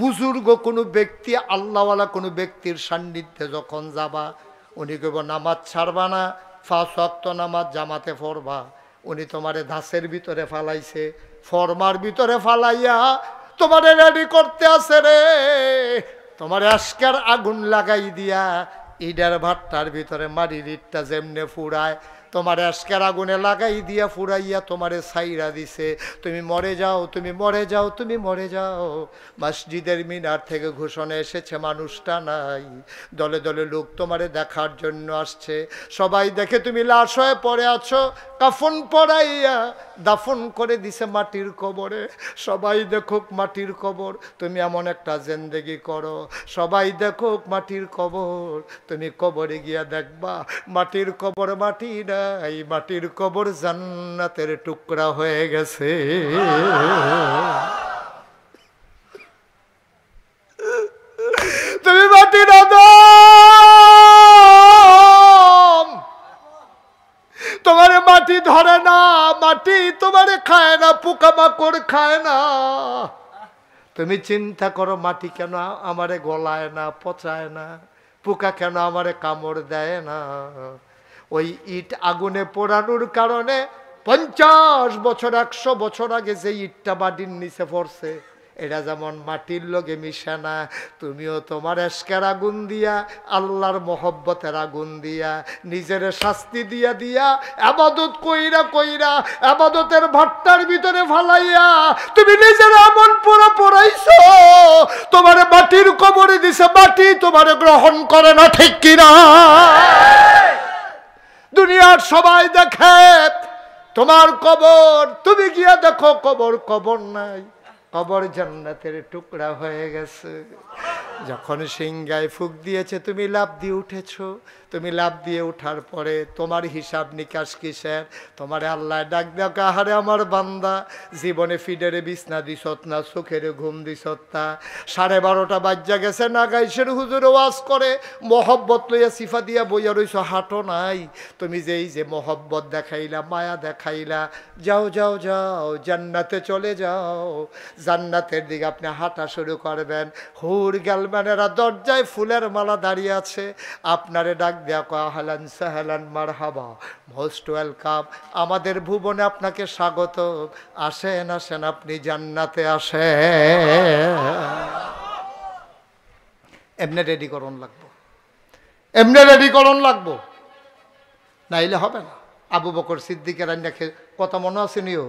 বুজুর্গ কোনো ব্যক্তি, আল্লাহওয়ালা কোনো ব্যক্তির সান্নিধ্যে যখন যাবা, উনি কেব নামাজ ছাড়বা না, 5 ওয়াক্ত নামাজ জামাতে পড়বা। উনি তোমারে ধাসের ভিতরে ফালাইছে, ফরমার ভিতরে ফালাইয়া তোমারে রেডি করতে আছে রে। তোমার আজকের আগুন লাগাই দিয়া ইডার ভাট্টার ভিতরে মাটির ইটটা যেমনে ফুরায়, তোমার আজকের আগুনে লাগাই দিয়া ফুরাইয়া তোমারে ছাইরা দিছে। তুমি মরে যাও, তুমি মরে যাও, তুমি মরে যাও। মসজিদের মিনার থেকে ঘোষণা এসেছে, মানুষটা নাই। দলে দলে লোক তোমারে দেখার জন্য আসছে। সবাই দেখে তুমি লাশ হয়ে পড়ে আছো, কাফন পরাইয়া দাফন করে দিছে মাটির কবরে। সবাই দেখুক মাটির কবর, তুমি এমন একটা জিন্দেগি করো। সবাই দেখুক মাটির কবর, তুমি কবরে গিয়া দেখবা মাটির কবর মাটি নাই, মাটির কবর জান্নাতের টুকরা হয়ে গেছে। তুমি মাটির আদম, তোমারে মাটি ধরে না, মাটি তোমারে খায় না, পোকামাকড় খায় না। তুমি চিন্তা করো, মাটি কেন আমারে গলায় না, পচায় না, পোকা কেন আমারে কামড় দেয় না। ওই ইট আগুনে পোড়ানোর কারণে 50 বছর 100 বছর আগে যে ইটটা মাটির নিচে পড়ছে, এটা যেমন মাটির লগে মিশে না, তুমিও তোমার এশকের আগুন দিয়া, আল্লাহর মহব্বতের আগুন দিয়া, নিজের শাস্তি দিয়া দিয়া, আবাদত কইরা কইরা, আবাদতের ভাট্টার ভিতরে ফালাইয়া তুমি নিজের এমন পোড়া পোড়াইছো, তোমার মাটির কবরে দিছে, মাটি তোমার গ্রহণ করে না, ঠিক কিনা? দুনিয়ার সবাই দেখে তোমার কবর, তুমি গিয়া দেখো কবর, কবর নাই, কবর জান্নাতের টুকরা হয়ে গেছে। যখন সিংহায় ফুক দিয়েছে, তুমি লাফ দিয়ে উঠেছো। তুমি লাফ দিয়ে উঠার পরে তোমার হিসাব নিকাশ কিসের? তোমার আল্লাহ ডাক ডাক, আহারে আমার বান্দা, জীবনে ফিডারে বিছনা দিছত না, চোখের ঘুম দিছত না, 12:30 বাজ্যা গেছে, না গাইছের হুজুর ওয়াজ করে, মহব্বত লইয়া সিফা দিয়া বইয়া রইছ, হাঁটো নাই। তুমি যেই যে মহব্বত দেখাইলা, মায়া দেখাইলা, যাও যাও যাও, জান্নাতে চলে যাও। জান্নাতের দিকে আপনি হাঁটা শুরু করবেন। হুর গালমানেরা দরজায় ফুলের মালা দাঁড়িয়ে আছে, আপনারে ডাক দেয়া কয়, আহলান সাহলান মারহাবা, মোস্ট ওয়েলকাম, আমাদের ভুবনে আপনাকে স্বাগত, আসেন আসেন, আপনি জান্নাতে আসেন। এমনি রেডি করণ লাগবো, এমনি রেডি করণ লাগবো, নাইলে হবে না। আবু বকর সিদ্দিকের রান্নাকে কথা মনে আসেনিও?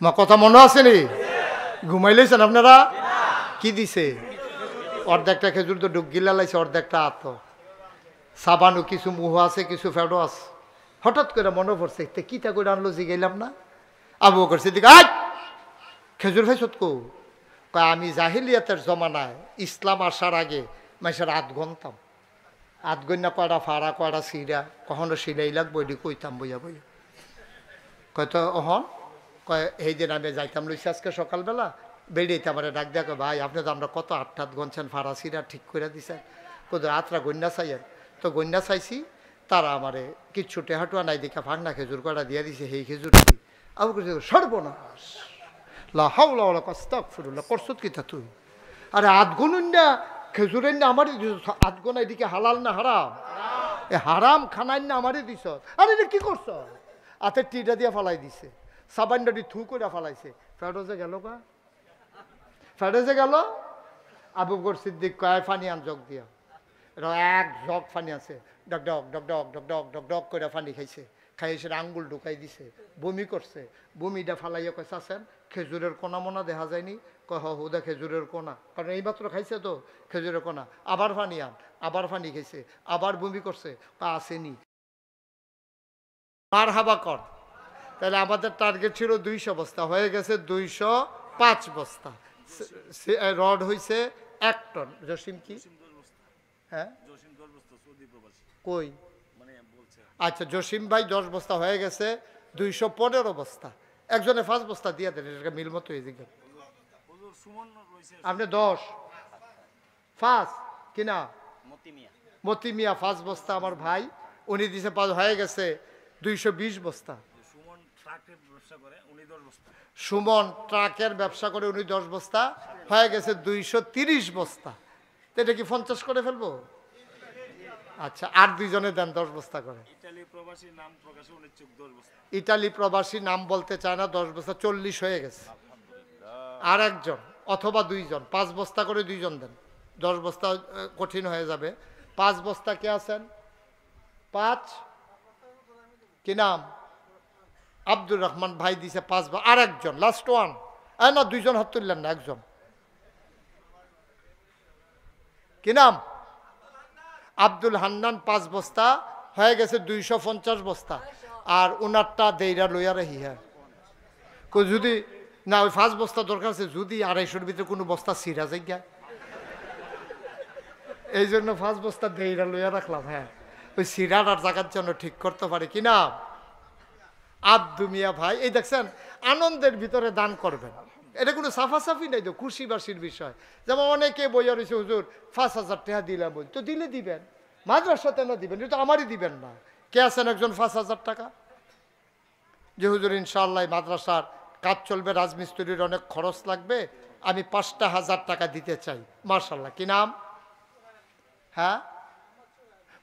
মা কথা মনে আসেনি? ঘুমাইলেছেন আপনারা? কি দিছে? অর্ধেকটা খেজুর তো ডুব গিলা লাইছে, অর্ধেকটা আত সাবানও, কিছু মুহ আছে, কিছু ফেডো আছে। হঠাৎ করে মনে পড়ছে, কিতা করে আনলো জিগাইলাম না। আবু বকর সিদ্দিক, আয় খেজুর খাইছত কো? কয়, আমি জাহিলিয়াতের জমানায়, ইসলাম আসার আগে মানুষের 8 গনতাম, 8 গন্যা কয়টা ফাড়া, কয়টা সিরা, কখনো সিলাই লাগবো, এটি কইতাম বইয়া বইয়া। কয় তো অহন, কয় এই দিন আমি যাইতাম লইছি আজকে সকালবেলা, বেরিয়েতে আমার ডাক দেখো, ভাই আপনি তো আমরা কত 8 গনছেন, ফাড়া সিরা ঠিক করে দিছেন, কোথাও 8টা গন্যা চাইয়েন। তো গন্যা চাইছি, তারা আমারে কিচ্ছু টেহাটুয়া নাই দেখা ভাঙনা খেজুর কটা দিয়ে দিছে, সেই খেজুর কি আবু সর্বনাশ, লা হাওলা ওয়ালা কুওয়াতা আস্তাগফিরুল্লাহ, করছত কিতা তুই? আরে 8 গুণ না খেজুরের না আমারই দিছ, 8 গুণ এদিকে হালাল না হারাম? এ হারাম খানাই না আমারই দিছ। আরে এটা কি করছ? হাতের টিটা দিয়ে ফালাই দিছে, সাবানডাটি থু করে ফালাইছে, ফেরোজে গেল গা, ফেরোজে গেল। আবু বকর সিদ্দিক কয়, ফানি আন জগ দিয়া। এক জগ ফানি আছে, ডক ডক ডক ডক ডক ডক ডক ডক করে ফানি খাইছে, খাইছে আঙ্গুল ঢুকাই দিছে, বমি করছে, বমিটা ফালাইয়া কয়, চাচ্ছেন খেজুরের কোনা মোনা দেখা যায়নি? কয় হুদা খেজুরের কোনা, কারণ এইমাত্র খাইছে তো খেজুরের কোনা। আবার ফানি আন, আবার ফানি খাইছে, আবার বমি করছে, আসেনি। মারহাবা কর। তাহলে আমাদের টার্গেট ছিল 200 বস্তা, হয়ে গেছে 205 বস্তা। রড হয়েছে 1 টন। জসিম কি? হ্যাঁ কই? আচ্ছা জসিম ভাই 10 বস্তা হয়ে গেছে, 215 বস্তা। একজনে 5 বস্তা দিয়ে দেন, এটা মিল মতো এই দিকে। আপনি 10 5 কিনা? মতি মিয়া 5 বস্তা আমার ভাই, উনি দিছে 5, হয়ে গেছে 220 বস্তা। সুমন ট্রাকের ব্যবসা করে উনি 10 বস্তা হয়ে গেছে 230 বস্তা। তো এটা কি 50 করে ফেলবো? আচ্ছা, আর দুইজনে দেন 10 বস্তা করে। ইটালি প্রবাসী নাম বলতে চায় না, 10 বস্তা 40 হয়ে গেছে। আর একজন অথবা দুইজন 5 বস্তা করে দুইজন দেন, 10 বস্তা কঠিন হয়ে যাবে। 5 বস্তা কে আছেন? 5 কি নাম? আব্দুর রহমান ভাই দিছে 5। আর একজন লাস্ট ওয়ান, না দুইজন হাত তুললেন না, একজন কি নাম? আব্দুল হান্নান 5 বস্তা হয়ে গেছে 250 বস্তা। আর ওনারটা দেইরা লইয়া রাখি। হ্যাঁ, যদি না ওই 5 বস্তা দরকার আছে, যদি 250-র ভিতরে কোনো বস্তা ছিঁড়া যায় গা, এই জন্য 5 বস্তা দেইরা লইয়া রাখলাম। হ্যাঁ, ওই সিরার আর জায়গার জন্য ঠিক করতে পারে। কি নাম? আব্দু মিয়া ভাই। এই দেখছেন, আনন্দের ভিতরে দান করবেন, এটা কোনো সাফাসাফি নাই তো, খুশিবাসীর বিষয়। যেমন অনেকে বইয়া রয়েছে, হুজুর 5,000 টাকা দিলাম, বল তো দিলে দিবেন, মাদ্রাসাতে না দিবেন, এটা আমারই দিবেন না। কে আছেন একজন 5,000 টাকা যে হুজুর ইনশাআল্লাহ মাদ্রাসার কাজ চলবে, রাজমিস্ত্রির অনেক খরচ লাগবে, আমি 5,000 টাকা দিতে চাই। মাশাআল্লাহ। কি নাম? হ্যাঁ,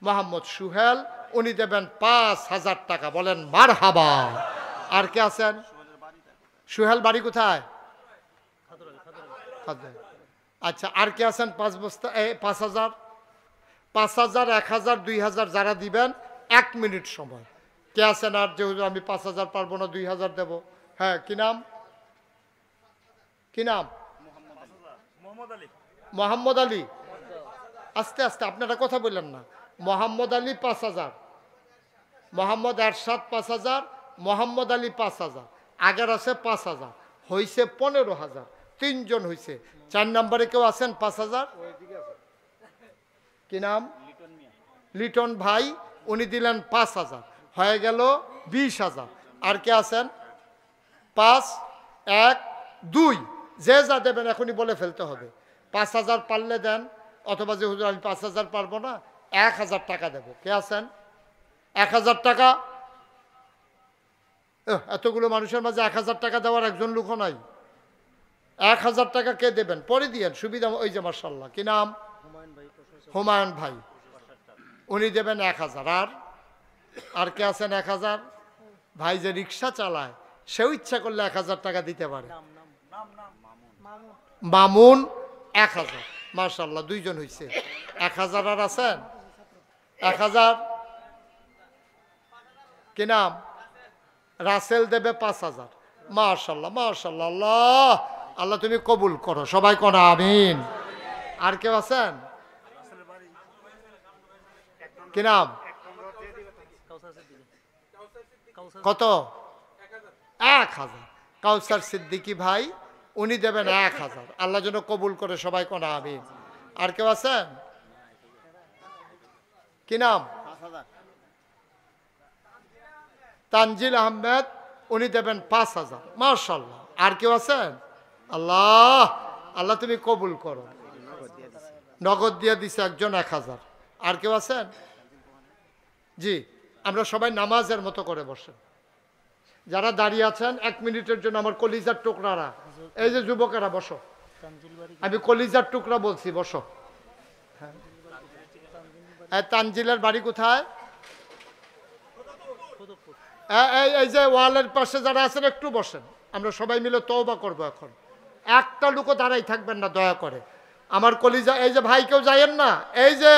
মোহাম্মদ সুহেল, উনি দেবেন 5,000 টাকা। বলেন মারহাবা। আর কে আছেন? সুহেল বাড়ি কোথায়? আচ্ছা, আর কে আছেন? 5 বস্তা 5,000, 5,000, 1,000, 2,000 যারা দিবেন 1 মিনিট সময়। কে আছেন আর যে হুজুর আমি 5,000 পারবো না, 2,000 দেবো? হ্যাঁ, কি নাম? কি নাম? মোহাম্মদ আলী। আস্তে আস্তে, আপনারা কথা বললেন না। মোহাম্মদ আলী 5,000, মোহাম্মদ এরশাদ 5,000, মোহাম্মদ আলী 5,000, আগের আছে 5,000, হয়েছে 15,000। 3 জন হয়েছে। 4 নম্বরে কেউ আছেন 5,000? কি নাম? লিটন ভাই, উনি দিলেন 5,000, হয়ে গেল 20,000। আর কে আছেন? 5, 1, 2। যে যা দেবেন এখনই বলে ফেলতে হবে। 5,000 পারলে দেন, অথবা যে হুজুর আমি 5,000 পারবো না, 1,000 টাকা দেবো। কে আছেন? 1,000 টাকা। এতগুলো মানুষের মাঝে 1,000 টাকা দেওয়ার একজন লোকও নাই। 1,000 টাকা কে দেবেন? পরে দিয়েন, সুবিধা। ওই যে মাশাআল্লাহ, কি নাম? হুমায়ুন ভাই, উনি দেবেন 1,000। আর কে আছেন 1,000? ভাই যে রিক্সা চালায়, সেও ইচ্ছা করলে 1,000 টাকা দিতে পারে। মামুন 1,000। মাশাআল্লাহ, 2 জন হয়েছে। 1,000 আর আছেন? 1,000 কি নাম? রাসেল দেবে 5,000। মাশাআল্লাহ, মাশাআল্লাহ। আল্লাহ আল্লাহ তুমি কবুল করো, সবাই করো আমিন। আর কেউ আছেন? কি নাম? কত? 1,000। কাউসার সিদ্দিকী ভাই, উনি দেবেন 1,000। আল্লাহ যেন কবুল করে, সবাই করো আমিন। আর কেউ আছেন? কি নাম? তানজিল আহমেদ, উনি দেবেন 5,000। মাশাআল্লাহ। আর কেউ আছেন? আল্লাহ আল্লাহ তুমি কবুল করো। নগদ দিয়ে দিছে একজন 1,000। আর কেউ আছেন? জি, আমরা সবাই নামাজের মতো করে বসেন। যারা দাঁড়িয়ে আছেন 1 মিনিটের জন্য আমার কলিজার টুকরারা, এই যে যুবকেরা বসো, আমি কলিজার টুকরা বলছি, বসো। হ্যাঁ, তানজিলের বাড়ি কোথায়? এই যে ওয়ালের পাশে যারা আছেন একটু বসেন, আমরা সবাই মিলে তওবা করবো এখন। একটা লোকও দাঁড়াই থাকবেন না দয়া করে। আমার কলিজা, এই যে ভাই কেউ যাইয়েন না, এই যে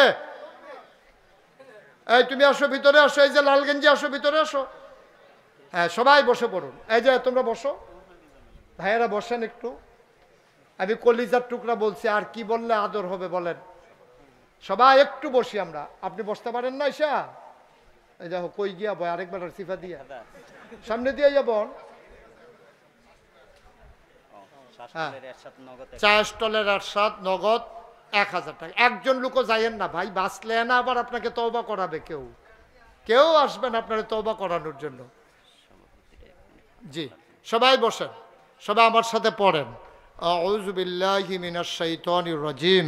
এই তুমি আসো ভিতরে আসো, এই যে লাল গেঞ্জি আসো ভিতরে আসো। হ্যাঁ, সবাই বসে পড়ুন। এই যে তোমরা বসো, ভাইয়েরা বসেন একটু। আমি কলিজার টুকরা বলছি, আর কি বললে আদর হবে বলেন? সবাই একটু বসি আমরা। আপনি বসতে পারেন না? ঈশা, এই দেখো কই গিয়া বয়, আরেকবার সিফা দিয়া সামনে দিয়ে যাবন। চা স্টলের এরশাদ নগদ 1,000 টাকা। একজন লোকও যাইয়েন না ভাই, বাঁচলে না আবার আপনাকে তওবা করাবে। কেউ কেউ আসবেন আপনার তওবা করানোর জন্য। জি, সবাই বসেন, সবাই আমার সাথে পড়েন। আউযু বিল্লাহি মিনাশ শাইতানির রাজিম,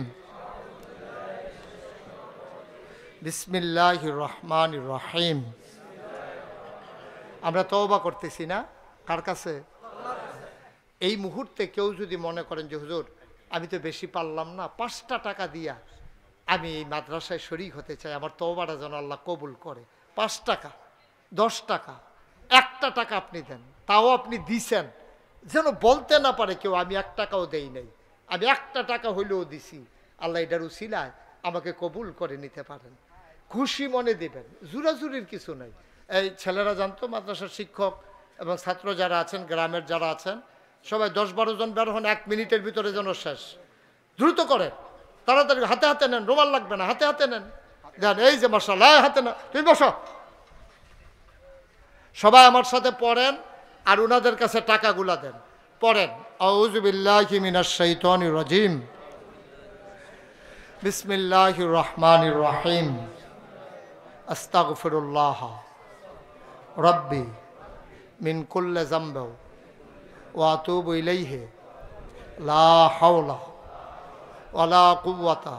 বিসমিল্লাহির রহমানির রহিম। আমরা তওবা করতেছি না কার কাছে? এই মুহূর্তে কেউ যদি মনে করেন যে হুজুর আমি তো বেশি পারলাম না, 5টা টাকা দিয়া আমি এই মাদ্রাসায় শরীক হতে চাই, আমার তওবাটা যেন আল্লাহ কবুল করে। 5 টাকা, 10 টাকা, 1টা টাকা আপনি দেন, তাও আপনি দিছেন, যেন বলতে না পারে কেউ আমি 1 টাকাও দেই নাই, আমি 1টা টাকা হইলেও দিছি, আল্লাহ এটার উসিলায় আমাকে কবুল করে নিতে পারেন। খুশি মনে দিবেন, জুরাজুরির কিছু নাই। এই ছেলেরা জানতো, মাদ্রাসার শিক্ষক এবং ছাত্র যারা আছেন, গ্রামের যারা আছেন, সবাই 10-12 জন বের হন, 1 মিনিটের ভিতরে যেন শেষ। দ্রুত করেন, তাড়াতাড়ি, হাতে হাতে নেন, রুমাল লাগবে না, হাতে হাতে নেন। দেন, এই যে মাশাআল্লাহ, হাতে না, তুমি বসো। সবাই আমার সাথে পড়েন আর ওনাদের কাছে টাকাগুলা দেন। পড়েন, আউযু বিল্লাহি মিনাশ শাইতানির রাজিম, বিসমিল্লাহির রহমানির রহিম, আস্তাগফিরুল্লাহ রাব্বি মিন কুল্লি যামবি ওয়া আতুবু ইলাইহি লা হাওলা ওয়ালা কুওয়াতা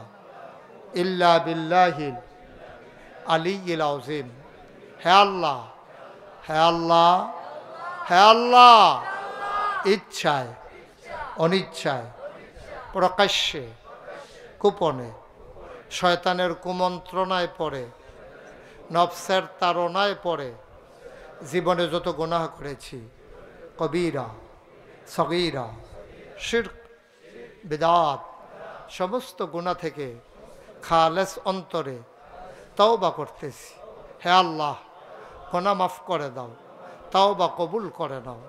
ইল্লা বিল্লাহিল আলিয়্যিল আযীম। হে আল্লাহ, হে আল্লাহ, হে আল্লাহ, ইচ্ছায় অনিচ্ছায়, প্রকাশ্যে গোপনে, শয়তানের কুমন্ত্রণায় পড়ে, নফসের তাড়নায় পড়ে জীবনে যত গুনাহ করেছি, কবিরা সগীরা শিরক বিদআত, সমস্ত গুনাহ থেকে খালেস অন্তরে তওবা করতেছি। হে আল্লাহ, গুনাহ মাফ করে দাও, তওবা কবুল করে নাও।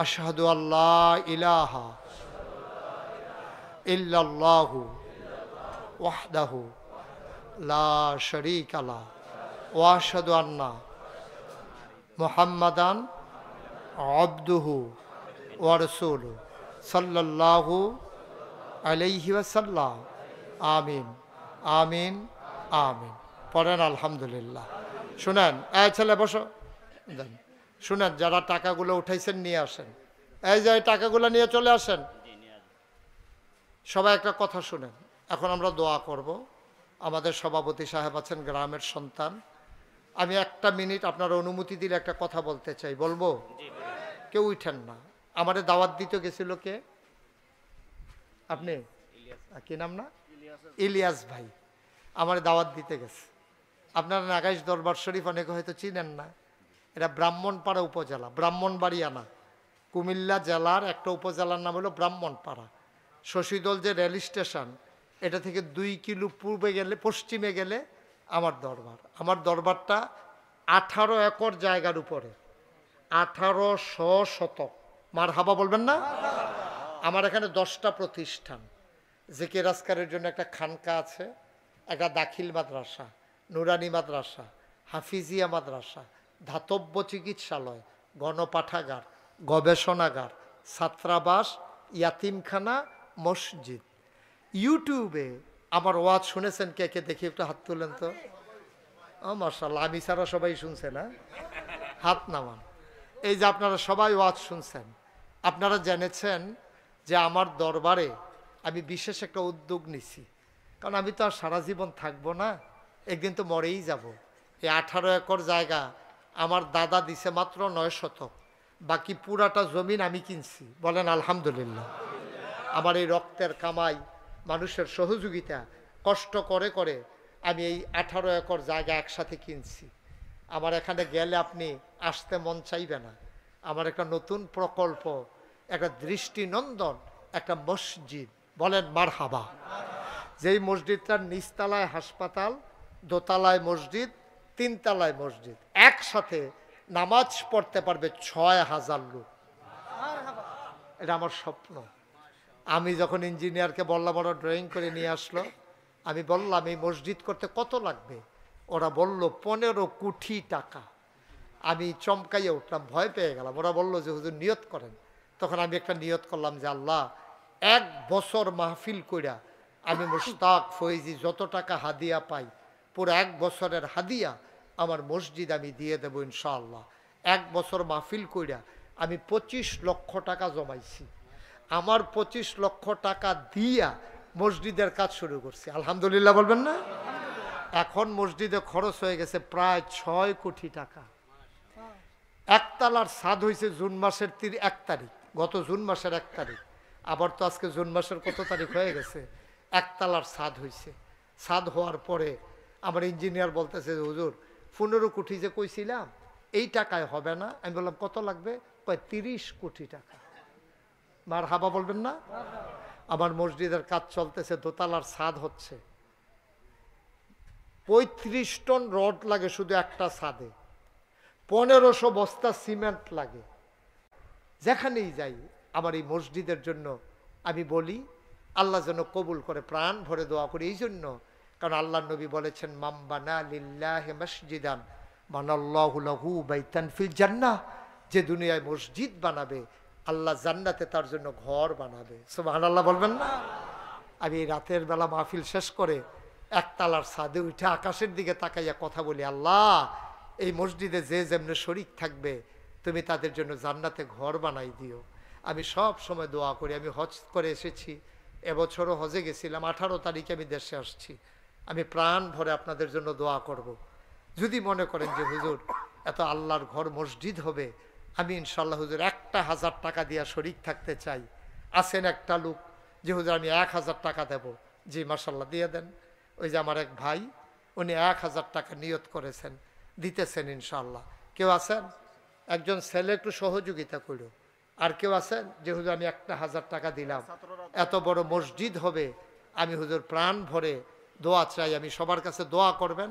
আশহাদু আল্লা ইলাহা ইল্লাল্লাহু ওয়াহদাহু লা শারীকা লাহু ওয়া আশহাদু আন্না মুহাম্মাদান আবদুহু ওয়া রাসূলুহু সাল্লাল্লাহু আলাইহি ওয়াসাল্লাম। আমিন, আমিন, আমিন। পড়েন আলহামদুলিল্লাহ। শুনেন, এই ছেলে বসো, দেন। শুনেন, যারা টাকাগুলো উঠাইছেন নিয়ে আসেন, এই যে টাকাগুলো নিয়ে চলে আসেন। সবাই একটা কথা শুনেন, এখন আমরা দোয়া করব। আমাদের সভাপতি সাহেব আছেন, গ্রামের সন্তান। আমি 1টা মিনিট আপনার অনুমতি দিলে একটা কথা বলতে চাই, বলবো? কেউ উঠেন না। আমাদের দাওয়াত দিতে গেছিল কে? আপনি? কি নাম না? ইলিয়াস ভাই আমার দাওয়াত দিতে গেছে। আপনারা নাগাইশ দরবার শরীফ অনেকে হয়তো চিনেন না। এটা ব্রাহ্মণপাড়া উপজেলা, ব্রাহ্মণবাড়িয়া না, কুমিল্লা জেলার একটা উপজেলার নাম হলো ব্রাহ্মণপাড়া। শশীদল যে রেল স্টেশন, এটা থেকে 2 কিলো পূর্বে গেলে, পশ্চিমে গেলে আমার দরবার। আমার দরবারটা 18 একর জায়গার উপরে, 1800 শতক। মার হাবা বলবেন না? আমার এখানে 10টা প্রতিষ্ঠান। জিকির আজকারের জন্য একটা খানকা আছে, একটা দাখিল মাদ্রাসা, নুরানি মাদ্রাসা, হাফিজিয়া মাদ্রাসা, ধাতব্য চিকিৎসালয়, গণপাঠাগার, গবেষণাগার, ছাত্রাবাস, ইয়াতিমখানা, মসজিদ। ইউটিউবে আমার ওয়াজ শুনেছেন কে কে? দেখি একটু হাত তুলেন তো। মাশাআল্লাহ, আমি ছাড়া সবাই শুনছে না? হাত নামান। এই যে আপনারা সবাই ওয়াজ শুনছেন, আপনারা জেনেছেন যে আমার দরবারে আমি বিশেষ একটা উদ্যোগ নিছি। কারণ আমি তো আর সারা জীবন থাকবো না, একদিন তো মরেই যাব। এই 18 একর জায়গা আমার দাদা দিছে মাত্র 9 শতক, বাকি পুরাটা জমিন আমি কিনছি। বলেন আলহামদুলিল্লাহ। আমার এই রক্তের কামাই, মানুষের সহযোগিতা, কষ্ট করে করে আমি এই 18 একর জায়গা একসাথে কিনছি। আমার এখানে গেলে আপনি আসতে মন চাইবে না। আমার একটা নতুন প্রকল্প, একটা দৃষ্টিনন্দন একটা মসজিদ। বলেন মারহাবা। যেই মসজিদটার নিচতলায় হাসপাতাল, দোতলায় মসজিদ, 3 তলায় মসজিদ, একসাথে নামাজ পড়তে পারবে 6000 লোক। এটা আমার স্বপ্ন। আমি যখন ইঞ্জিনিয়ারকে বললাম, ওরা ড্রয়িং করে নিয়ে আসলো, আমি বললাম এই মসজিদ করতে কত লাগবে? ওরা বলল 15 কোটি টাকা। আমি চমকাইয়ে উঠলাম, ভয় পেয়ে গেলাম। ওরা বলল যে হুজুর নিয়ত করেন। তখন আমি একটা নিয়ত করলাম যে আল্লাহ, 1 বছর মাহফিল কইরা আমি মুশতাক ফৈজি যত টাকা হাদিয়া পাই, পুরো 1 বছরের হাদিয়া আমার মসজিদ আমি দিয়ে দেবো ইনশাআল্লাহ। 1 বছর মাহফিল কইরা আমি 25 লক্ষ টাকা জমাইছি। আমার 25 লক্ষ টাকা দিয়া মসজিদের কাজ শুরু করছি। আলহামদুলিল্লাহ বলবেন না? এখন মসজিদে খরচ হয়ে গেছে প্রায় 6 কোটি টাকা। একতলার ছাদ হয়েছে জুন মাসের 1 তারিখ, গত জুন মাসের 1 তারিখ। আবার তো আজকে জুন মাসের কত তারিখ হয়ে গেছে, একতলার ছাদ হয়েছে। ছাদ হওয়ার পরে আমার ইঞ্জিনিয়ার বলতেছে, হুজুর 15 কোটি যে কইছিলাম এই টাকায় হবে না। আমি বললাম কত লাগবে? কয় 30 কোটি টাকা। মার হাবা বলবেন না? আমার মসজিদের কাজ চলতেছে, দোতলার ছাদ হচ্ছে। 35 টন রড লাগে শুধু একটা ছাদে, 1500 বস্তা সিমেন্ট লাগে। যেখানেই যাই আমার এই মসজিদের জন্য আমি বলি আল্লাহ যেন কবুল করে, প্রাণ ভরে দোয়া করি। এই জন্য কারণ আল্লাহ নবী বলেছেন, মামবানা লিল্লাহি মসজিদান বানাল্লাহু লাহু বাইতান ফিল জান্নাহ, যে দুনিয়ায় মসজিদ বানাবে আল্লাহ জান্নাতে তার জন্য ঘর বানাবে। সুবহানাল্লাহ বলবেন না? আমি এই রাতের বেলা মাহফিল শেষ করে একতলার ছাদে উঠে আকাশের দিকে তাকাইয়া কথা বলি, আল্লাহ এই মসজিদে যে যেমনি শরীক থাকবে তুমি তাদের জন্য জান্নাতে ঘর বানাই দিও। আমি সব সময় দোয়া করি। আমি হজ করে এসেছি, এবছরও হজে গেছিলাম, 18 তারিখে আমি দেশে আসছি। আমি প্রাণ ভরে আপনাদের জন্য দোয়া করব। যদি মনে করেন যে হুজুর এত আল্লাহর ঘর মসজিদ হবে, আমি ইনশাল্লাহ হুজুর 1000 টাকা দিয়া শরীক থাকতে চাই। আসেন একটা লোক যে হুজুর আমি 1000 টাকা দেব, জি মাশাল্লাহ দিয়ে দেন। ওই যে আমার এক ভাই, উনি 1000 টাকা নিয়ত করেছেন, দিতেছেন ইনশাল্লাহ। কেউ আছেন? একজন ছেলে একটু সহযোগিতা করো। আর কেউ আছেন যে হুজুর আমি 1000 টাকা দিলাম, এত বড় মসজিদ হবে, আমি হুজুর প্রাণ ভরে দোয়া চাই। আমি সবার কাছে দোয়া করবেন।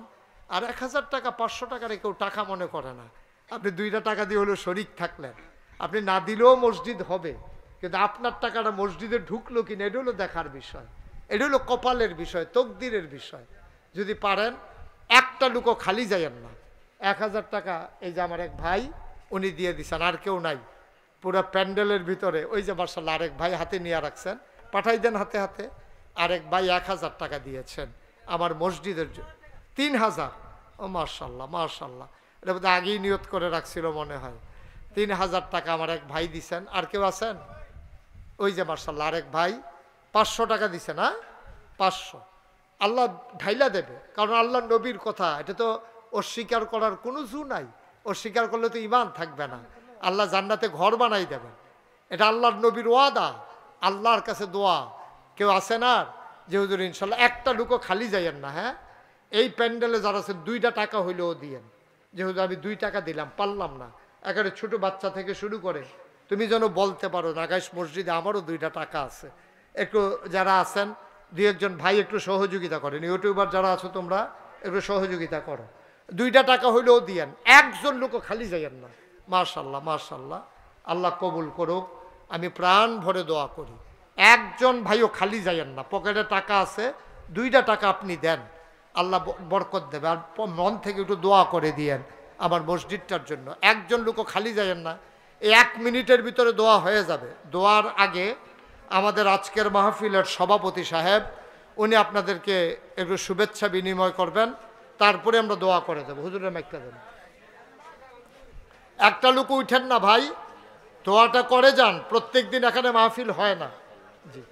আর 1000 টাকা 500 টাকার কেউ টাকা মনে করে না। আপনি 2টা টাকা দিয়ে হলেও শরীক থাকলেন, আপনি না দিলেও মসজিদ হবে, কিন্তু আপনার টাকাটা মসজিদে ঢুকলো কিনা এটা হলো দেখার বিষয়, এটা হলো কপালের বিষয়, তকদিরের বিষয়। যদি পারেন একটা লোকও খালি যাইয়েন না। 1000 টাকা এই যে আমার এক ভাই উনি দিয়ে দিছেন, আর কেউ নাই। পুরো প্যান্ডেলের ভিতরে ওই যে মাশাআল্লাহ আরেক ভাই হাতে নিয়ে রাখছেন, পাঠাই দেন হাতে হাতে। আরেক ভাই 1000 টাকা দিয়েছেন আমার মসজিদের জন্য। 3000। ও মাশাআল্লাহ মাশাআল্লাহ, এটা বোধহয় আগেই নিয়ত করে রাখছিল মনে হয়। 3000 টাকা আমার এক ভাই দিছেন। আর কেউ আছেন? ওই যে মাশাআল্লাহ আরেক ভাই 500 টাকা দিছে না? 500। আল্লাহ ঢাইলা দেবে, কারণ আল্লাহ নবীর কথা, এটা তো অস্বীকার করার কোনো জু নাই। অস্বীকার করলে তো ঈমান থাকবে না। আল্লাহ জান্নাতে ঘর বানাই দেবেন, এটা আল্লাহর নবীর ওয়াদা, আল্লাহর কাছে দোয়া। কেউ আসেন আর যে হুজুর ইনশাল্লাহ একটা লোকও খালি যাইয়েন না। হ্যাঁ, এই প্যান্ডেলে যারা আছেন 2টা টাকা হইলেও দিয়েন, যে হুজুর আমি 2 টাকা দিলাম, পারলাম না। একেবারে ছোট বাচ্চা থেকে শুরু করে তুমি যেন বলতে পারো নাগাইশ মসজিদে আমারও 2টা টাকা আছে। একটু যারা আছেন 2-1 ভাই একটু সহযোগিতা করেন, ইউটিউবার যারা আছো তোমরা একটু সহযোগিতা করো। 2টা টাকা হইলেও দিয়েন, একজন লোকও খালি যাইয়েন না। মাশাআল্লাহ মাশাআল্লাহ, আল্লাহ কবুল করুক। আমি প্রাণ ভরে দোয়া করি, একজন ভাইও খালি যাইয়েন না। পকেটে টাকা আছে, 2টা টাকা আপনি দেন, আল্লাহ বরকত দেবে। আর মন থেকে একটু দোয়া করে দিয়েন আমার মসজিদটার জন্য। একজন লোকও খালি যাইয়েন না। এই 1 মিনিটের ভিতরে দোয়া হয়ে যাবে। দোয়ার আগে আমাদের আজকের মাহফিলের সভাপতি সাহেব উনি আপনাদেরকে একটু শুভেচ্ছা বিনিময় করবেন, তারপরে আমরা দোয়া করে দেবো। হুজুরের মাইকটা দেন। একটা লোক উঠেন না ভাই, দোয়াটা করে যান। প্রত্যেক দিন এখানে মাহফিল হয় না। জি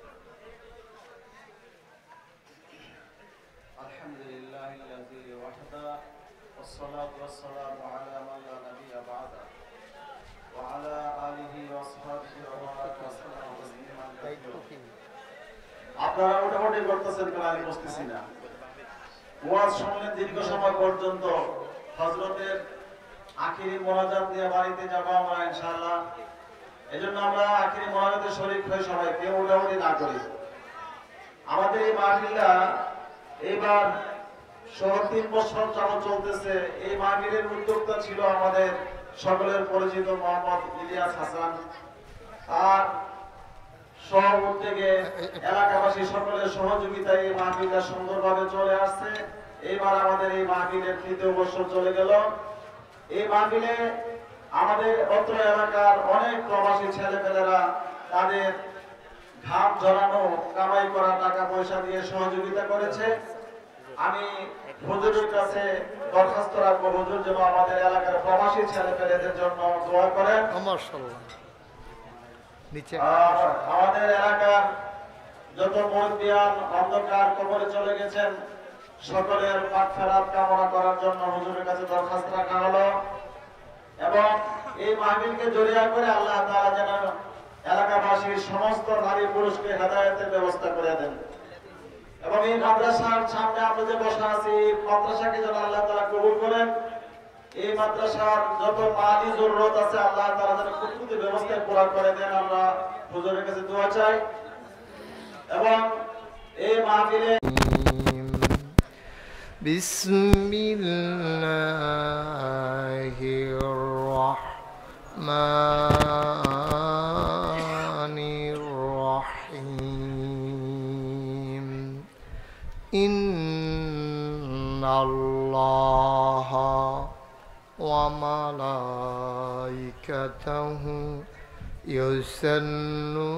আপনারা মোটামুটি করতেছেন, আমি বুঝতেছি না। ওয়াজ শুনলেন দীর্ঘ সময় পর্যন্ত, হযরতের আখিরি মোনাজাত দিয়ে বাড়িতে যাব আমরা ইনশাআল্লাহ। এজন্য আমরা আখিরি মোনাজাতে শরীক হয়ে সবাই কেউ মোটামুটি না করি। আমাদের এই মাহফিলটা এইবার 3 বছর যাবত চলতেছে। এই মাহফিলের উদ্যোক্তা ছিল আমাদের সকলের পরিচিত মোহাম্মদ ইলিয়াস হাসান। আর সব উদ্যোগে এলাকাবাসী সকলের সহযোগিতায় এই মাহফিলটা সুন্দরভাবে চলে আসছে। এইবার আমাদের এই মাহফিলের 3য় বছর চলে গেল। এই মাহফিলে আমাদের অত্র এলাকার অনেক প্রবাসী ছেলেপেলেরা তাদের ঘাম ঝরানো কামাই করা টাকা পয়সা দিয়ে সহযোগিতা করেছে। আমি হুজুরের কাছে দরখাস্ত রাখবো, হুজুর যেন আমাদের এলাকার প্রবাসী ছেলেপেলেদের জন্য দোয়া করেন। আমাদের এলাকার যত মুরব্বিয়ান অন্ধকার কবরে চলে গেছেন, সকলের মাগফিরাত কামনা করার জন্য হুজুরের কাছে দরখাস্ত রাখা হলো। এবং এই মাহফিলকে জড়িয়ে করে আল্লাহ তাআলা যেন এলাকাবাসীর সমস্ত নারী পুরুষকে হেদায়েতের ব্যবস্থা করে দেন এবং এই মাদ্রাসার সামনে আমরা যে বসা আছি মাদ্রাসাকে যেন আল্লাহ তাআলা কবুল করেন এই মাদ্রাসার যত মালি জরুরত আছে আল্লাহ তাআলা যেন কুদরতি ব্যবস্থায় পুরা করে দেন আমরা হুজুরের কাছে দোয়া চাই এবং এই মাহফিলে বিসমিল্লাহির রহমানির রহিম ইন্নাল্লাহা ওয়া মালাইকাতাহু ইউসাল্লুনা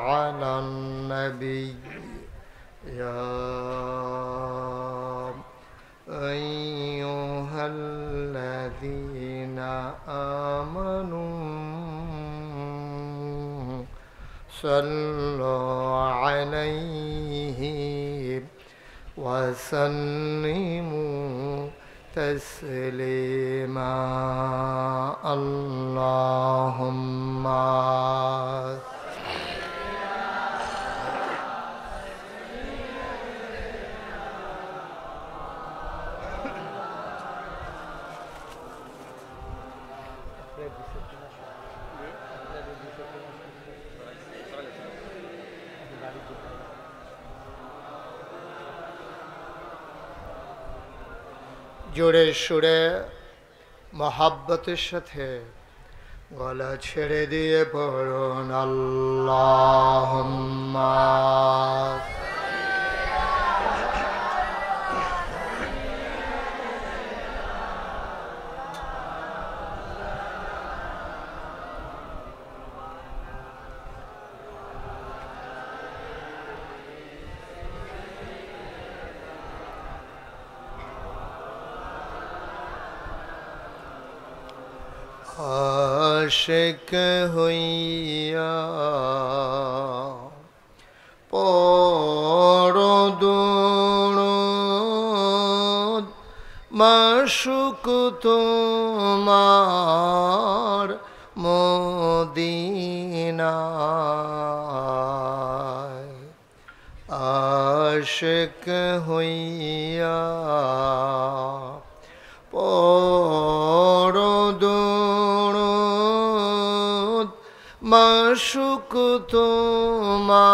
আলান নাবিয়্য يا أيها الذين آمنوا صلوا عليه وسلموا تسليما اللهم জোরে সুরে মহাব্বতের সাথে গলা ছেড়ে দিয়ে পড়ুন আল্লাহুম্মা আশিক হইয়া পড়ো দুরূদ মাশউক তোমার মদিনায় আশিক হইয়া পড়ো দুরূদ মাশউক তোমার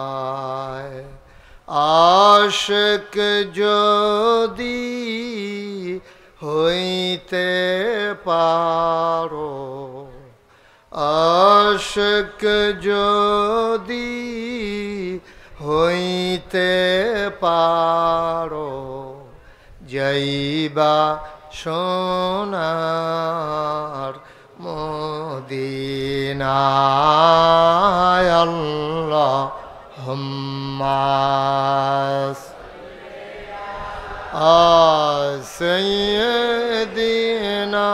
মদিনায় আশিক যদি হইতে পারো আশিক যদি হইতে পারো যাইবা সোনার মদিনায় আল্লাহুম্মা সাইয়্যিদিনা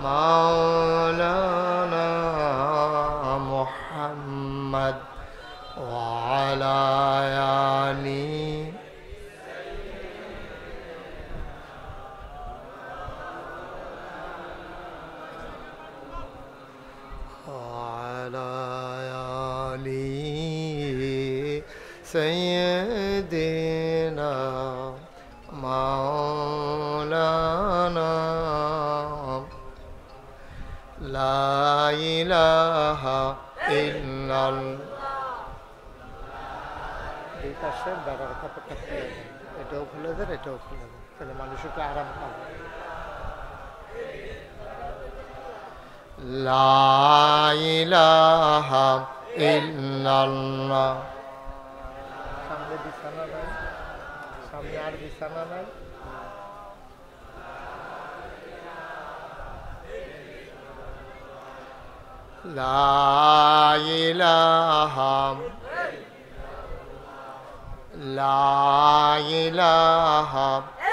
মাওলানা মুহাম্মদ ওয়া আলা আলিহি سيدنا مولانا لا إله إلا এটাও খুলে দেন এটাও খুলে দেন তাহলে মানুষ একটু আরাম পাবে লা ইলাহা ইল্লাল্লাহ সামনে বিছানা নাই সামনে আর বিছানা নাই লা ইলাহা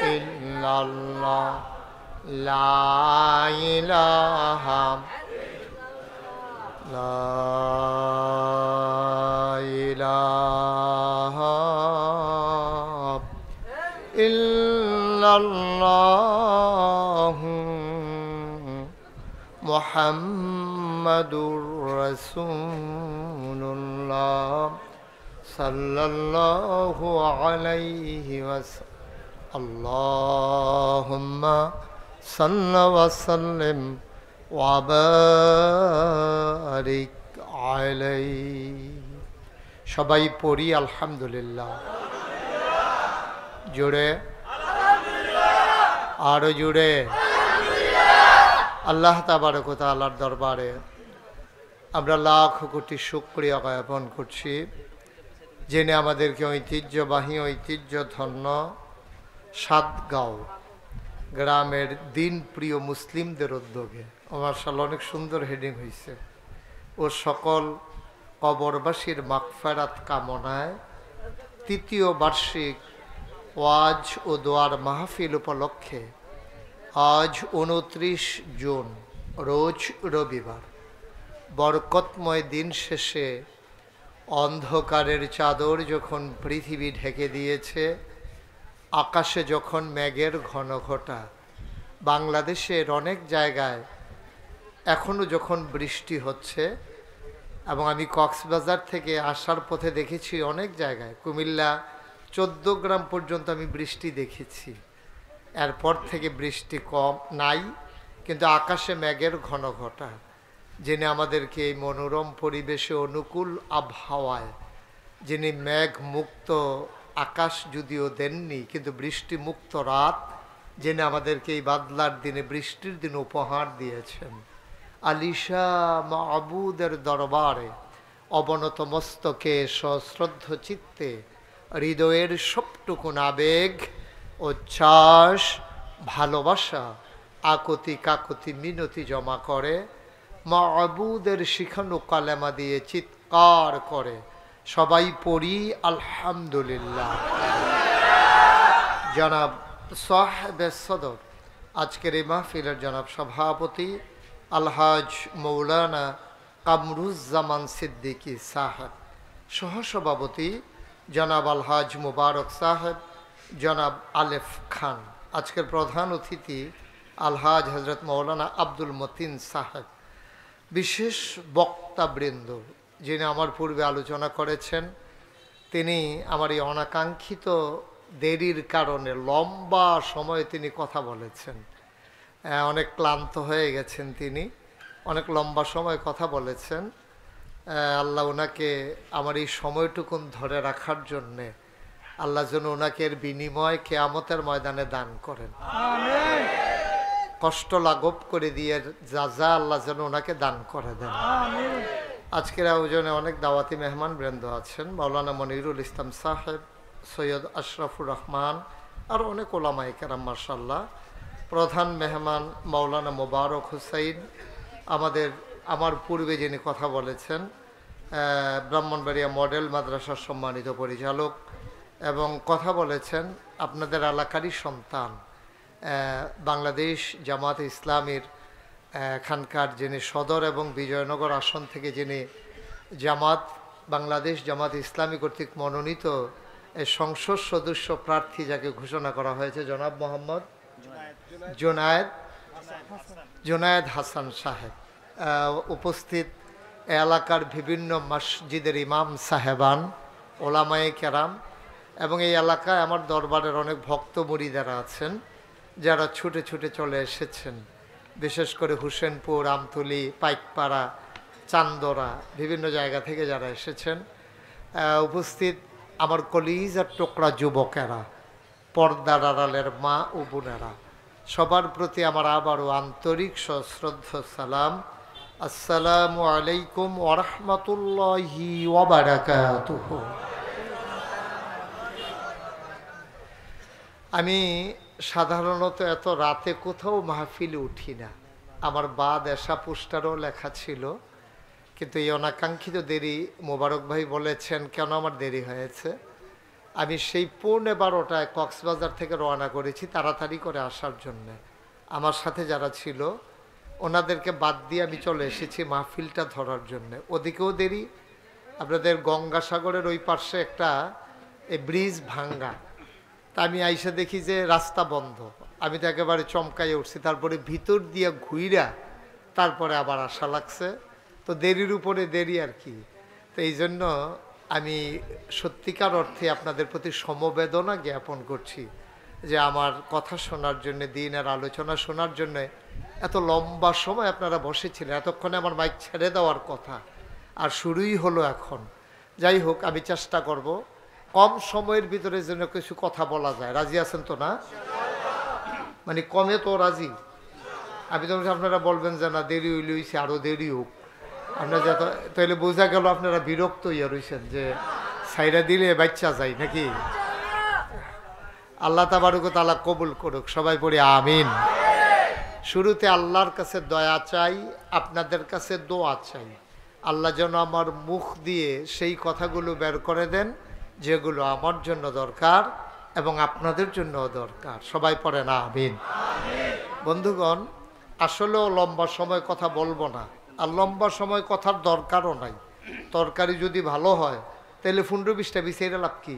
ইল্লাল্লাহ লা ইলাহা মুহাম্মাদুর রাসূলুল্লাহ সাল্লাল্লাহু আলাইহি ওয়াসাল্লাম। আল্লাহুম্মা সাল্লি ওয়া সাল্লিম ওয়া বারিক আলাইহি। সবাই পড়ি আলহামদুলিল্লাহ। জোরে, আরো জোরে। আল্লাহ তাবারক ওয়া তাআলার দরবারে আমরা লাখ কোটি শুকরিয়া জ্ঞাপন করছি, যিনি আমাদেরকে ঐতিহ্যবাহী ঐতিহ্যধন্য সাতগাঁও গ্রামের দিন প্রিয় মুসলিমদের উদ্যোগে, মাশাআল্লাহ অনেক সুন্দর হেডিং হয়েছে, ও সকল কবরবাসীর মাগফিরাত কামনায় তৃতীয় বার্ষিক ওয়াজ ও দোয়ার মাহফিল উপলক্ষে আজ 29 জুন রোজ রবিবার বরকতময় দিন শেষে অন্ধকারের চাদর যখন পৃথিবী ঢেকে দিয়েছে, আকাশে যখন মেঘের ঘন ঘটা, বাংলাদেশের অনেক জায়গায় এখনও যখন বৃষ্টি হচ্ছে, এবং আমি কক্সবাজার থেকে আসার পথে দেখেছি অনেক জায়গায়, কুমিল্লা 14 গ্রাম পর্যন্ত আমি বৃষ্টি দেখেছি। এরপর থেকে বৃষ্টি কম নাই, কিন্তু আকাশে মেঘের ঘন ঘটা, যিনি আমাদেরকে এই মনোরম পরিবেশে অনুকূল আবহাওয়ায়, যিনি মেঘ মুক্ত আকাশ যদিও দেননি, কিন্তু বৃষ্টি মুক্ত রাত যিনি আমাদেরকে এই বাদলার দিনে বৃষ্টির দিন উপহার দিয়েছেন, আলিশা মাবুদের দরবারে অবনত মস্তকে সশ্রদ্ধ চিত্তে হৃদয়ের সবটুকুন আবেগ, উচ্ছ্বাস, ভালোবাসা, আকুতি কাকুতি মিনতি জমা করে মাবুদের শিখানো কালেমা দিয়ে চিৎকার করে সবাই পড়ি আলহামদুলিল্লাহ। জনাব সাহেবে সদর, আজকের এই মাহফিলের জনাব সভাপতি আলহাজ মৌলানা কামরুজ্জামান সিদ্দিকী সাহেব, সহসভাপতি জনাব আলহাজ মুবারক সাহেব, জনাব আলেফ খান, আজকের প্রধান অতিথি আলহাজ হজরত মৌলানা আব্দুল মতিন সাহেব, বিশেষ বক্তাবৃন্দ যিনি আমার পূর্বে আলোচনা করেছেন, তিনি আমার এই অনাকাঙ্ক্ষিত দেরির কারণে লম্বা সময় তিনি কথা বলেছেন, অনেক ক্লান্ত হয়ে গেছেন, তিনি অনেক লম্বা সময় কথা বলেছেন। আল্লাহ ওনাকে আমার এই সময়টুকুন ধরে রাখার জন্যে আল্লাহ যেন ওনাকে এর বিনিময় কিয়ামতের ময়দানে দান করেন, কষ্ট লাঘব করে দিয়ে যা আল্লাহ যেন ওনাকে দান করে দেন। আজকের আয়োজনে অনেক দাওয়াতি মেহমান বৃন্দ আছেন, মাওলানা মনিরুল ইসলাম সাহেব, সৈয়দ আশরাফুর রহমান, আর অনেক ওলামায়ে কেরাম মাশাআল্লাহ। প্রধান মেহমান মাওলানা মোবারক হুসাইন, আমার পূর্বে যিনি কথা বলেছেন, ব্রাহ্মণবাড়িয়া মডেল মাদ্রাসার সম্মানিত পরিচালক, এবং কথা বলেছেন আপনাদের এলাকারই সন্তান, বাংলাদেশ জামাত ইসলামীর এখানকার যিনি সদর এবং বিজয়নগর আসন থেকে যিনি বাংলাদেশ জামাত ইসলামী কর্তৃক মনোনীত সংসদ সদস্য প্রার্থী যাকে ঘোষণা করা হয়েছে, জনাব মোহাম্মদ জুনায়েদ হাসান সাহেব, উপস্থিত এলাকার বিভিন্ন মসজিদের ইমাম সাহেবান, ওলামায়ে কেরাম, এবং এই এলাকায় আমার দরবারের অনেক ভক্ত মুরিদারা আছেন যারা ছুটে ছুটে চলে এসেছেন, বিশেষ করে হুসেনপুর, আমতলী, পাইকপাড়া, চান্দরা, বিভিন্ন জায়গা থেকে যারা এসেছেন। উপস্থিত আমার কলিজার টুকরা যুবকেরা, পর্দার আড়ালের মা ও বোনেরা, সবার প্রতি আমার আবারও আন্তরিক সশ্রদ্ধ সালাম। আসসালামু আলাইকুম ওয়া রাহমাতুল্লাহি ওয়া বারাকাতুহু। আমি সাধারণত এত রাতে কোথাও মাহফিলে উঠি না, আমার বাদ এসা পোস্টারও লেখা ছিল, কিন্তু এই অনাকাঙ্ক্ষিত দেরি মোবারক ভাই বলেছেন কেন আমার দেরি হয়েছে। আমি সেই 11:15টায় কক্সবাজার থেকে রওনা করেছি তাড়াতাড়ি করে আসার জন্য। আমার সাথে যারা ছিল ওনাদেরকে বাদ দিয়ে আমি চলে এসেছি মাহফিলটা ধরার জন্য। ওদিকেও দেরি, আপনাদের গঙ্গাসাগরের ওই পাশে একটা ব্রিজ ভাঙ্গা, তা আমি আইসা দেখি যে রাস্তা বন্ধ, আমি তো একেবারে চমকাইয়ে উঠছি। তারপরে ভিতর দিয়ে ঘুইরা তারপরে আবার আশা লাগছে, তো দেরির উপরে দেরি আর কি। তো এই জন্য আমি সত্যিকার অর্থে আপনাদের প্রতি সমবেদনা জ্ঞাপন করছি যে আমার কথা শোনার জন্য, দিনের আলোচনা শোনার জন্য এত লম্বা সময় আপনারা বসেছিলেন। এতক্ষণে আমার মাইক ছেড়ে দেওয়ার কথা, আর শুরুই হলো এখন। যাই হোক, আমি চেষ্টা করব কম সময়ের ভিতরে যেন কিছু কথা বলা যায়। রাজি আছেন তো না? মানে কমে তো রাজি। আমি তো আপনারা বলবেন যে না দেরি হইছে, আরও দেরি হোক। আপনারা যত তাহলে বোঝা গেল আপনারা বিরক্ত হইয়া রয়েছেন যে সাইরা দিলে বাচ্চা যায় নাকি। আল্লাহ তাবারক ওয়া তাআলা কবুল করুক। সবাই পড়ি আমিন। শুরুতে আল্লাহর কাছে দয়া চাই, আপনাদের কাছে দোয়া চাই। আল্লাহ যেন আমার মুখ দিয়ে সেই কথাগুলো বের করে দেন যেগুলো আমার জন্য দরকার এবং আপনাদের জন্য দরকার। সবাই পড়েন আমিন। বন্ধুগণ, আসলেও লম্বা সময় কথা বলবো না, আর লম্বা সময় কথার দরকারও নাই। তরকারি যদি ভালো হয় তাহলে 15-20টা বিছাইরা লাভ কি?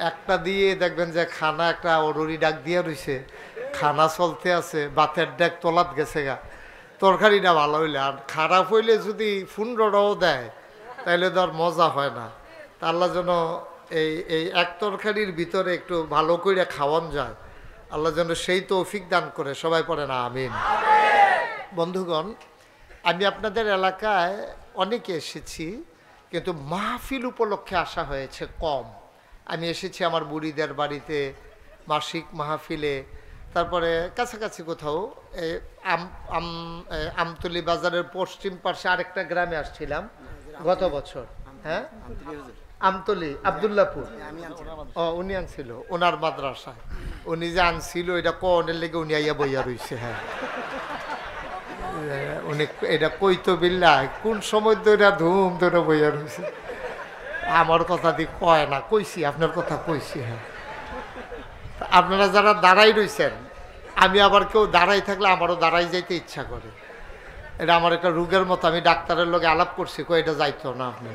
একটা দিয়ে দেখবেন যে খানা একটা অরুরি ডাক দিয়ে রইছে, খানা চলতে আছে, বাতের ডাক তোলাত গেছে গা, তরকারিটা ভালো হইলে। আর খারাপ হইলে যদি 15টাও দেয় তাহলে তো আর মজা হয় না। তা আল্লাহ যেন এই এই এক তরকারির ভিতরে একটু ভালো করে খাওয়ান যায়, আল্লাহ যেন সেই তৌফিক দান করে। সবাই পড়েন আমিন। বন্ধুগণ, আমি আপনাদের এলাকায় অনেকে এসেছি, কিন্তু মাহফিল উপলক্ষে আসা হয়েছে কম। আমি এসেছি আমার বুড়িদের বাড়িতে মাসিক মাহফিলে, তারপরে কাছাকাছি কোথাও আমতলী বাজারের পশ্চিম পাশে আরেকটা গ্রামে আসছিলাম গত বছর। হ্যাঁ, আমতলী আবদুল্লাপুর। ও উনি আনছিল ওনার মাদ্রাসায়, উনি যে আনছিল এটা কনের লেগে উনি আইয়া বইয়া রইছে। হ্যাঁ, উনি এটা কইতো বিল্লাহ কোন সময় ধরে ধুম ধরে বইয়া রয়েছে। আমার কথা দিয়ে কয় না, কইছি আপনার কথা কইছি। হ্যাঁ, আপনারা যারা দাঁড়াই রইছেন, আমি আবার কেউ দাঁড়াই থাকলে আমারও দাঁড়াই যাইতে ইচ্ছা করে। এটা আমার একটা রোগের মতো। আমি ডাক্তারের লোকে আলাপ করছি, কই এটা যাইতো না আপনি,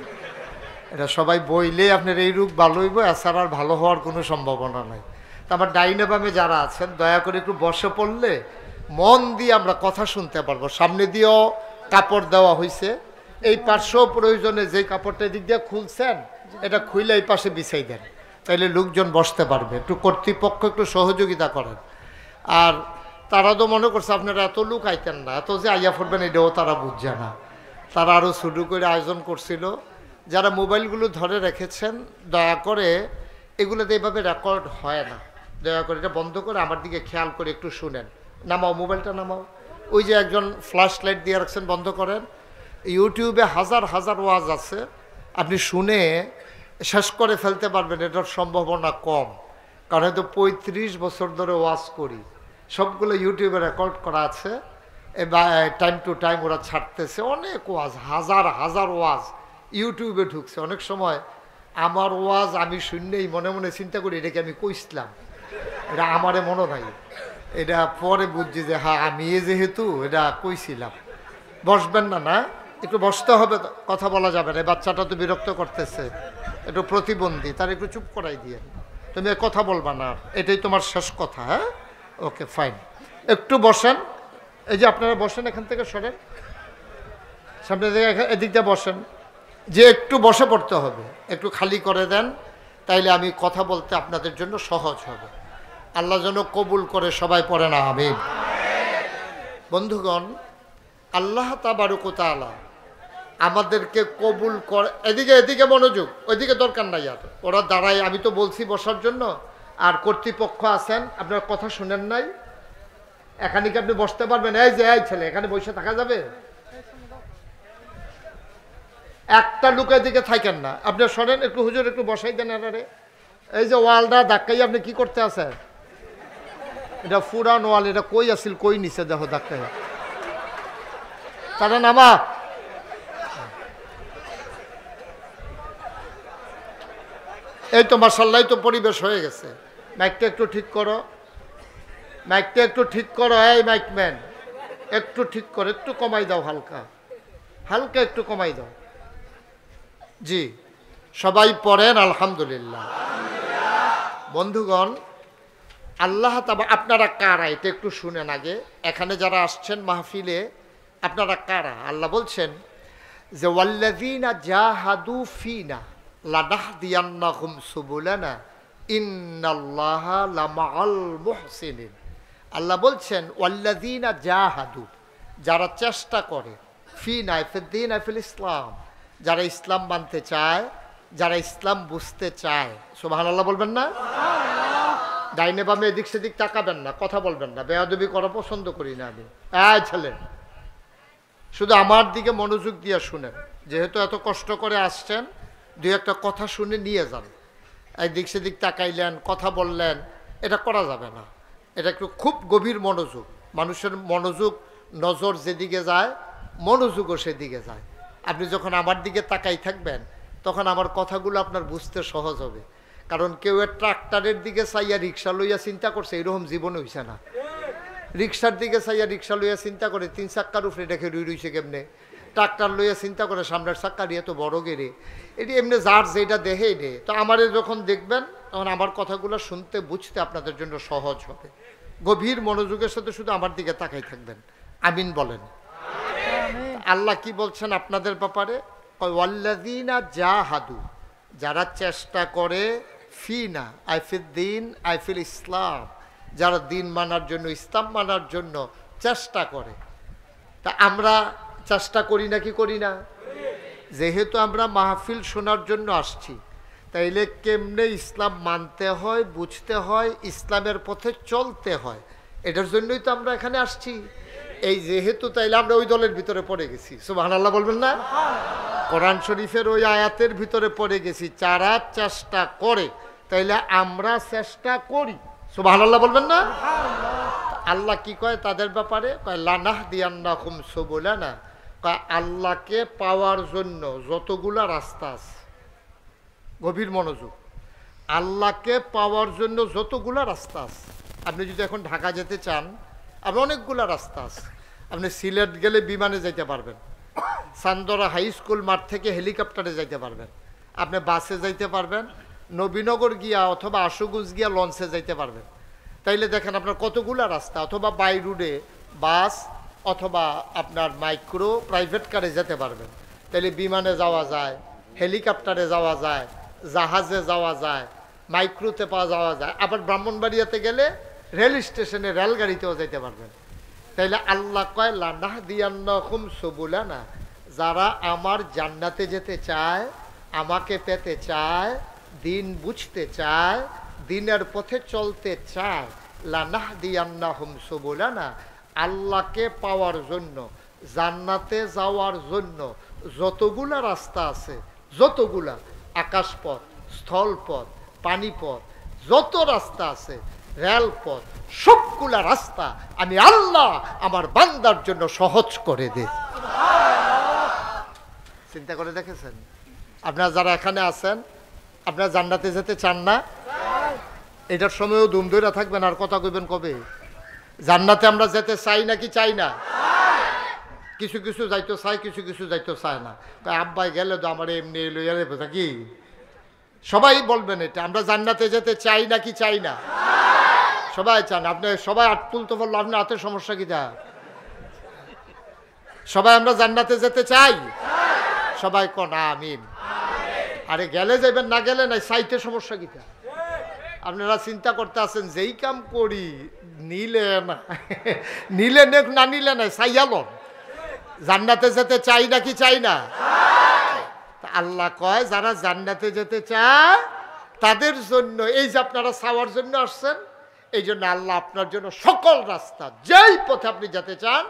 এটা সবাই বইলে আপনার এই রোগ ভালো হইব, এছাড়া আর ভালো হওয়ার কোনো সম্ভাবনা নাই। তা আমার ডাইনে বামে যারা আছেন দয়া করে একটু বসে পড়লে মন দিয়ে আমরা কথা শুনতে পারবো। সামনে দিয়েও কাপড় দেওয়া হয়েছে, এই পাশেও প্রয়োজনে যে কাপড়টা এদিক দিয়ে খুলছেন এটা খুইলে এই পাশে বিছাই দেন, তাইলে লোকজন বসতে পারবে। একটু কর্তৃপক্ষ একটু সহযোগিতা করেন। আর তারা তো মনে করছে আপনারা এত লোক আইতেন না, এত যে আইয়া পড়বেন এটাও তারা বুঝছে না। তারা আরও শুরু করে আয়োজন করছিল। যারা মোবাইলগুলো ধরে রেখেছেন দয়া করে, এগুলোতে এইভাবে রেকর্ড হয় না, দয়া করে এটা বন্ধ করে আমার দিকে খেয়াল করে একটু শুনেন। নামাও মোবাইলটা, নামাও। ওই যে একজন ফ্ল্যাশ লাইট দিয়ে রাখছেন, বন্ধ করেন। ইউটিউবে হাজার হাজার ওয়াজ আছে, আপনি শুনে শেষ করে ফেলতে পারবেন, এটার সম্ভাবনা কম। কারণ হয়তো 35 বছর ধরে ওয়াজ করি, সবগুলো ইউটিউবে রেকর্ড করা আছে, টাইম টু টাইম ওরা ছাড়তেছে। অনেক ওয়াজ, হাজার হাজার ওয়াজ ইউটিউবে ঢুকছে। অনেক সময় আমার ওয়াজ আমি শুনলেই মনে মনে চিন্তা করি এটাকে আমি কইছিলাম, এটা আমারে মনে নাই। এটা পরে বুঝছি যে হ্যাঁ আমি যেহেতু এটা কইছিলাম। বসবেন না? না, একটু বসতে হবে, কথা বলা যাবে না। বাচ্চাটা তো বিরক্ত করতেছে, একটু প্রতিবন্ধী, তার একটু চুপ করাই দিয়ে। তুমি কথা বলবা না, এটাই তোমার শেষ কথা। হ্যাঁ, ওকে ফাইন। একটু বসেন, এই যে আপনারা বসেন, এখান থেকে সরেন, সামনে থেকে এদিক দিয়ে বসেন। যে একটু বসে পড়তে হবে, একটু খালি করে দেন, তাইলে আমি কথা বলতে আপনাদের জন্য সহজ হবে। আল্লাহ যেন কবুল করে। সবাই পড়েন আমিন। বন্ধুগণ, আল্লাহ তাবারক ওয়া তাআলা আমাদেরকে কবুল করে। এদিকে এদিকে মনোযোগ, ওইদিকে দরকার নাই। আর ওরা দাঁড়ায়, আমি তো বলছি বসার জন্য, আর কর্তৃপক্ষ আছেন, আপনার কথা শুনেন নাই। এখানে কি আপনি বসতে পারবেন? এই যে এই ছেলে, এখানে বসে থাকা যাবে? একটা লোকের দিকে থাকেন না, আপনি শোনেন একটু, হুজুর একটু বসাই দেন। আরে এই যে ওয়ালটা ধাক্কাই আপনি কি করতে আছে? এটা ফুরান ওয়াল, এটা কই আসিল, কই নিচে দেখো ধাক্কাই। তারা নামা। এই তো মাশাআল্লাহ, তো পরিবেশ হয়ে গেছে। মাইকটা একটু ঠিক করো, মাইকটা একটু ঠিক করো। এই মাইকম্যান একটু ঠিক করো, একটু কমাই দাও, হালকা হালকা একটু কমাই দাও। জি, সবাই পড়েন আলহামদুলিল্লাহ। বন্ধুগণ, আল্লাহ তাআলা, আপনারা কারা এটা একটু শুনেন আগে। এখানে যারা আসছেন মাহফিলে, আপনারা কারা? আল্লাহ বলছেন যে ওয়াল্লাযীনা জাহাদু ফিনা লানাহদিয়ান্নাহুম সুবুলানা ইন্নাল্লাহা লামাআল মুহসিনিন। আল্লাহ বলছেন ওয়াল্লাযীনা জাহাদু, যারা চেষ্টা করে, ফিনা ফিদ্দিন ফিল ইসলাম, যারা ইসলাম মানতে চায়, যারা ইসলাম বুঝতে চায়। সুবহানাল্লাহ বলবেন না? ডাইনে বামে এদিক সেদিক তাকাবেন না, কথা বলবেন না, বেয়াদবি করা পছন্দ করি না আমি। ছেলে শুধু আমার দিকে মনোযোগ দিয়ে শুনেন, যেহেতু এত কষ্ট করে আসছেন, দুই একটা কথা শুনে নিয়ে যান। এদিক সেদিক তাকাইলেন, কথা বললেন, এটা করা যাবে না। এটা একটু খুব গভীর মনোযোগ। মানুষের মনোযোগ, নজর যেদিকে যায় মনোযোগও সেদিকে যায়। আপনি যখন আমার দিকে তাকাই থাকবেন তখন আমার কথাগুলো আপনার বুঝতে সহজ হবে। কারণ কেউ ট্রাক্টরের দিকে চাইয়া রিক্সা লইয়া চিন্তা করছে, এরকম জীবন হইছে না। রিক্সার দিকে চাইয়া রিক্সা লইয়া চিন্তা করে 3 চাক্কার উপরে রেখে রইছে কেমনে, ট্রাক্টর লইয়া চিন্তা করে সামনের চাক্কা দিয়ে তো বড় গেড়ে, এটি এমনি যার যেটা দেখেই নে। তো আমারে যখন দেখবেন তখন আমার কথাগুলো শুনতে বুঝতে আপনাদের জন্য সহজ হবে। গভীর মনোযোগের সাথে শুধু আমার দিকে তাকাই থাকবেন। আমিন বলেন। আল্লাহ কি বলছেন আপনাদের ব্যাপারে? ওয়াল্লাযীনা জাহাদু, যারা চেষ্টা করে, ফিনা আইফিদ্দিন আইফিল ইসলাম, যারা দিন মানার জন্য, ইসলাম মানার জন্য চেষ্টা করে। তা আমরা চেষ্টা করি নাকি করি না? যেহেতু আমরা মাহফিল শোনার জন্য আসছি, তাইলে কেমনে ইসলাম মানতে হয়, বুঝতে হয়, ইসলামের পথে চলতে হয়, এটার জন্যই তো আমরা এখানে আসছি। এই যেহেতু, তাইলে আমরা ওই দলের ভিতরে পড়ে গেছি। সুবহানাল্লাহ বলবেন না? কোরআন শরীফের ওই আয়াতের ভিতরে পড়ে গেছি, যারা চেষ্টা করে, তাইলে আমরা চেষ্টা করি। সুবহানাল্লাহ বলবেন না? আল্লাহ কি কয় তাদের ব্যাপারে? কয় লানাহদিয়ান্নাহুম সুবুলানা, কয় আল্লাহকে পাওয়ার জন্য যতগুলা রাস্তা আছে, গভীর মনোযোগ, আল্লাহকে পাওয়ার জন্য যতগুলা রাস্তা আছে। আপনি যদি এখন ঢাকা যেতে চান, আপনি অনেকগুলা রাস্তা আছে। আপনি সিলেট গেলে বিমানে যাইতে পারবেন, চান্দরা হাই স্কুল মাঠ থেকে হেলিকপ্টারে যাইতে পারবেন, আপনি বাসে যাইতে পারবেন, নবীনগর গিয়া অথবা আশুগঞ্জ গিয়া লঞ্চে যাইতে পারবেন। তাইলে দেখেন আপনার কতগুলা রাস্তা। অথবা বাই রুডে বাস অথবা আপনার মাইক্রো প্রাইভেট কারে যেতে পারবেন। তাইলে বিমানে যাওয়া যায়, হেলিকপ্টারে যাওয়া যায়, জাহাজে যাওয়া যায়, মাইক্রোতে যাওয়া যায়, আবার ব্রাহ্মণবাড়িয়াতে গেলে রেল স্টেশনে রেলগাড়িতেও যেতে পারবেন। তাইলে আল্লাহ কয় লানাহদিয়ান্নাহুম সুবুলানা, যারা আমার জান্নাতে যেতে চায়, আমাকে পেতে চায়, দিন বুঝতে চায়, দিনের পথে চলতে চায়, লানাহদিয়ান্নাহুম সুবুলানা, আল্লাহকে পাওয়ার জন্য, জান্নাতে যাওয়ার জন্য যতগুলা রাস্তা আছে, যতগুলা আকাশপথ, স্থলপথ, পানিপথ, যত রাস্তা আছে, রেলপথ, সবগুলা রাস্তা আমি আল্লাহ আমার বান্দার জন্য সহজ করে দিই। চিন্তা করে দেখেছেন? আপনারা যারা এখানে আছেন, আপনারা জান্নাতে যেতে চান না? এটার সময়ও দুম ধরে থাকবেন, আর কথা কইবেন কবে? জান্নাতে আমরা যেতে চাই নাকি চাই না? কিছু কিছু যাইতো চাই, কিছু কিছু যাইতো চায় না। আব্বাই গেলে তো আমার এমনি লইয়া রেখে থাকি। সবাই বলবেন এটা, আমরা জান্নাতে যেতে চাই নাকি চাই না? সবাই চান। আপনি সবাই হাত তুলতে পারলো, আপনার হাতের সমস্যা কি? সবাই আমরা জান্নাতে যেতে চাই? সবাই কোন আমিন। আরে গেলে যাবেন, না গেলে নাই, চাইতে সমস্যা কি? আপনারা চিন্তা করতে আছেন যেই কাম করি নিলে না, নিলে নেক, না নিলে নাই, চাইয়াল। জান্নাতে যেতে চাই নাকি চাই না? আল্লাহ কয় যারা জান্নাতে যেতে চায় তাদের জন্য, এই যে আপনারা চাওয়ার জন্য আসছেন, এই জন্য আল্লাহ আপনার জন্য সকল রাস্তা, যেই পথে আপনি যেতে চান,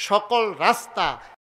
সকল রাস্তা